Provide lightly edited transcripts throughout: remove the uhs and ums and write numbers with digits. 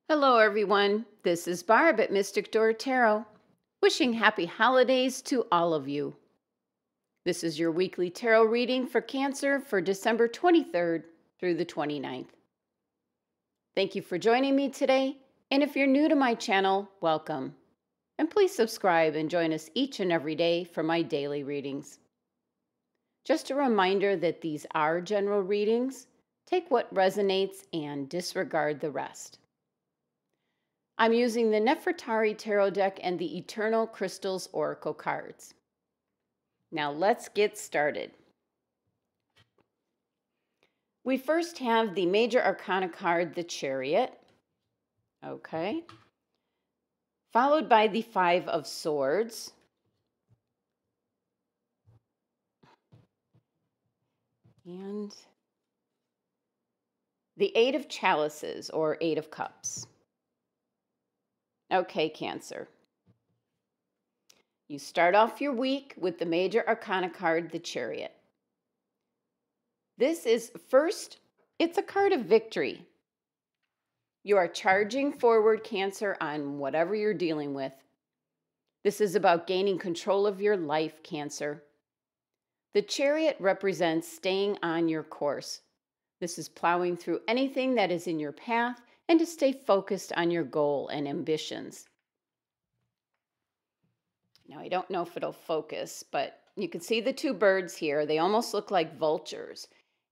Hello, everyone. This is Barb at Mystic Door Tarot, wishing happy holidays to all of you. This is your weekly tarot reading for Cancer for December 23rd through the 29th. Thank you for joining me today, and if you're new to my channel, welcome. And please subscribe and join us each and every day for my daily readings. Just a reminder that these are general readings. Take what resonates and disregard the rest. I'm using the Nerfertari Tarot deck and the Eternal Crystals Oracle cards. Now let's get started. We first have the Major Arcana card, the Chariot. Okay. Followed by the Five of Swords. And the Eight of Chalices, or Eight of Cups. Okay, Cancer. You start off your week with the Major Arcana card, the Chariot. This is first, it's a card of victory. You are charging forward, Cancer, on whatever you're dealing with. This is about gaining control of your life, Cancer. The Chariot represents staying on your course. This is plowing through anything that is in your path and to stay focused on your goal and ambitions. Now, I don't know if it'll focus, but you can see the two birds here. They almost look like vultures,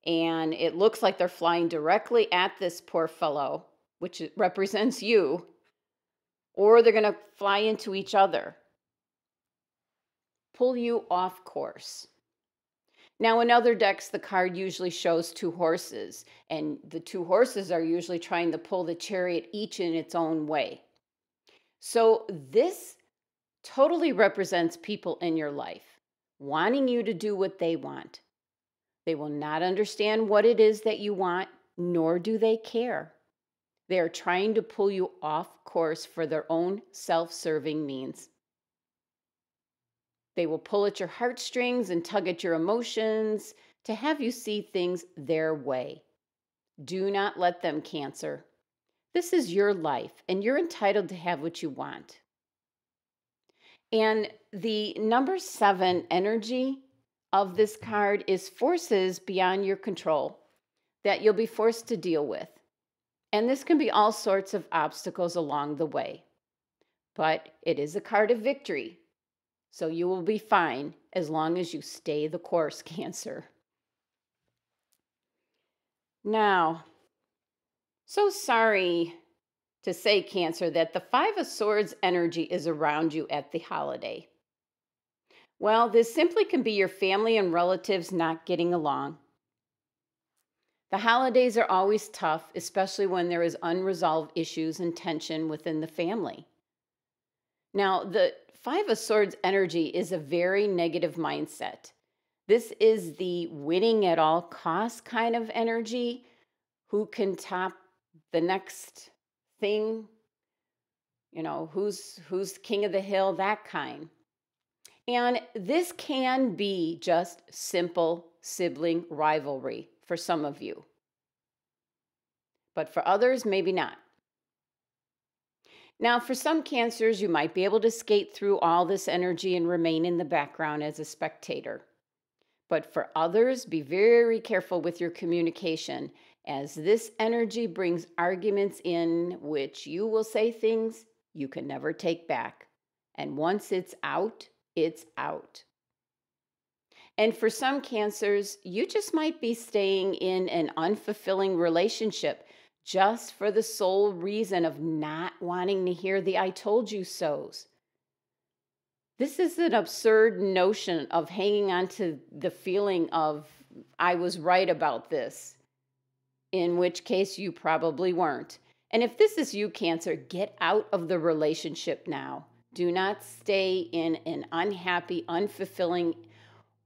and it looks like they're flying directly at this poor fellow, which represents you, or they're going to fly into each other, pull you off course. Now, in other decks, the card usually shows two horses, and the two horses are usually trying to pull the chariot each in its own way. So this totally represents people in your life, wanting you to do what they want. They will not understand what it is that you want, nor do they care. They are trying to pull you off course for their own self-serving means. They will pull at your heartstrings and tug at your emotions to have you see things their way. Do not let them, Cancer. This is your life, and you're entitled to have what you want. And the number 7 energy of this card is forces beyond your control that you'll be forced to deal with. And this can be all sorts of obstacles along the way. But it is a card of victory. So you will be fine as long as you stay the course, Cancer. Now, so sorry to say, Cancer, that the Five of Swords energy is around you at the holiday. Well, this simply can be your family and relatives not getting along. The holidays are always tough, especially when there is unresolved issues and tension within the family. Now, the Five of Swords energy is a very negative mindset. This is the winning at all costs kind of energy. Who can top the next thing? You know, who's king of the hill, that kind. And this can be just simple sibling rivalry for some of you. But for others, maybe not. Now, for some Cancers, you might be able to skate through all this energy and remain in the background as a spectator. But for others, be very careful with your communication, as this energy brings arguments in which you will say things you can never take back. And once it's out, it's out. And for some Cancers, you just might be staying in an unfulfilling relationship just for the sole reason of not wanting to hear the I told you so's. This is an absurd notion of hanging on to the feeling of I was right about this, in which case you probably weren't. And if this is you, Cancer, get out of the relationship now. Do not stay in an unhappy, unfulfilling,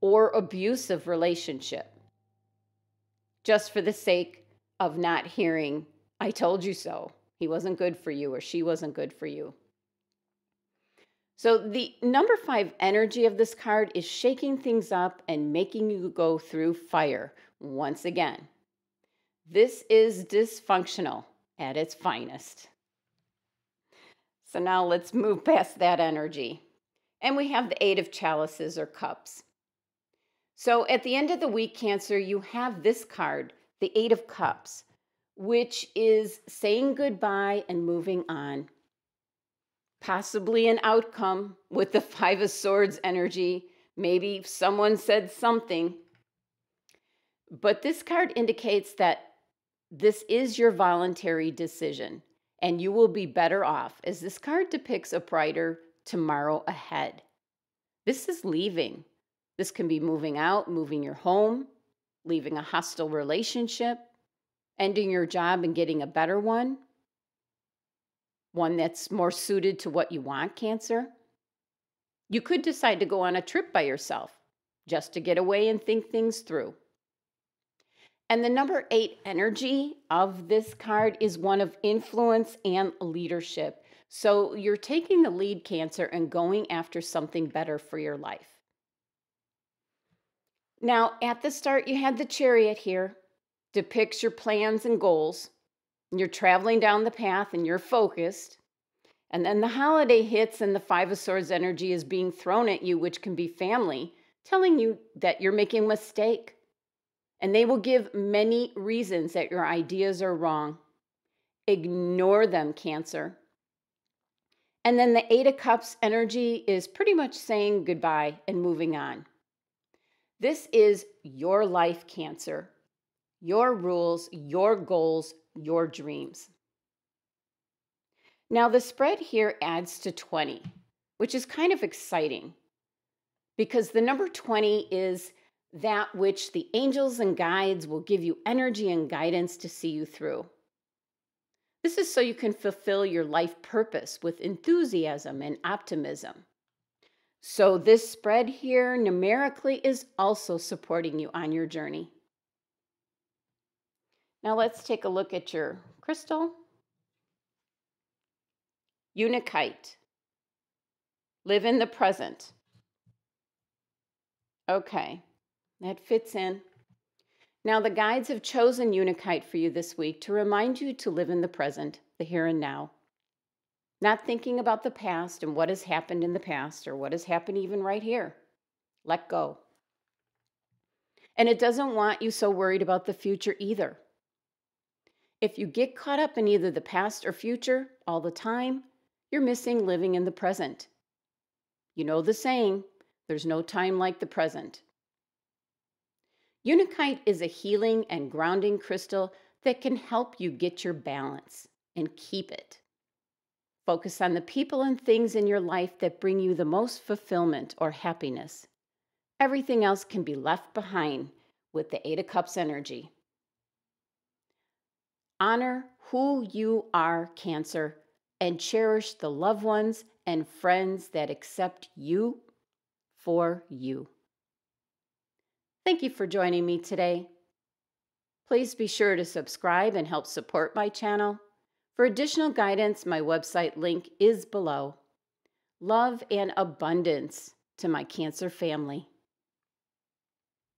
or abusive relationship just for the sake of not hearing, I told you so. He wasn't good for you, or she wasn't good for you. So the number 5 energy of this card is shaking things up and making you go through fire once again. This is dysfunctional at its finest. So now let's move past that energy. And we have the Eight of Chalices or Cups. So at the end of the week, Cancer, you have this card, the Eight of Cups, which is saying goodbye and moving on. Possibly an outcome with the Five of Swords energy. Maybe someone said something. But this card indicates that this is your voluntary decision, and you will be better off, as this card depicts a brighter tomorrow ahead. This is leaving. This can be moving out, moving your home, leaving a hostile relationship, ending your job and getting a better one that's more suited to what you want, Cancer. You could decide to go on a trip by yourself just to get away and think things through. And the number 8 energy of this card is one of influence and leadership. So you're taking the lead, Cancer, and going after something better for your life. Now, at the start, you had the Chariot here, depicts your plans and goals. You're traveling down the path and you're focused. And then the holiday hits and the Five of Swords energy is being thrown at you, which can be family, telling you that you're making a mistake. And they will give many reasons that your ideas are wrong. Ignore them, Cancer. And then the Eight of Cups energy is pretty much saying goodbye and moving on. This is your life, Cancer. Your rules, your goals, your dreams. Now the spread here adds to 20, which is kind of exciting because the number 20 is that which the angels and guides will give you energy and guidance to see you through. This is so you can fulfill your life purpose with enthusiasm and optimism. So this spread here numerically is also supporting you on your journey. Now let's take a look at your crystal. UNAKITE. Live in the present. Okay. That fits in. Now, the guides have chosen UNAKITE for you this week to remind you to live in the present, the here and now. Not thinking about the past and what has happened in the past or what has happened even right here. Let go. And it doesn't want you so worried about the future either. If you get caught up in either the past or future all the time, you're missing living in the present. You know the saying, there's no time like the present. UNAKITE is a healing and grounding crystal that can help you get your balance and keep it. Focus on the people and things in your life that bring you the most fulfillment or happiness. Everything else can be left behind with the Eight of Cups energy. Honor who you are, Cancer, and cherish the loved ones and friends that accept you for you. Thank you for joining me today. Please be sure to subscribe and help support my channel. For additional guidance, my website link is below. Love and abundance to my Cancer family.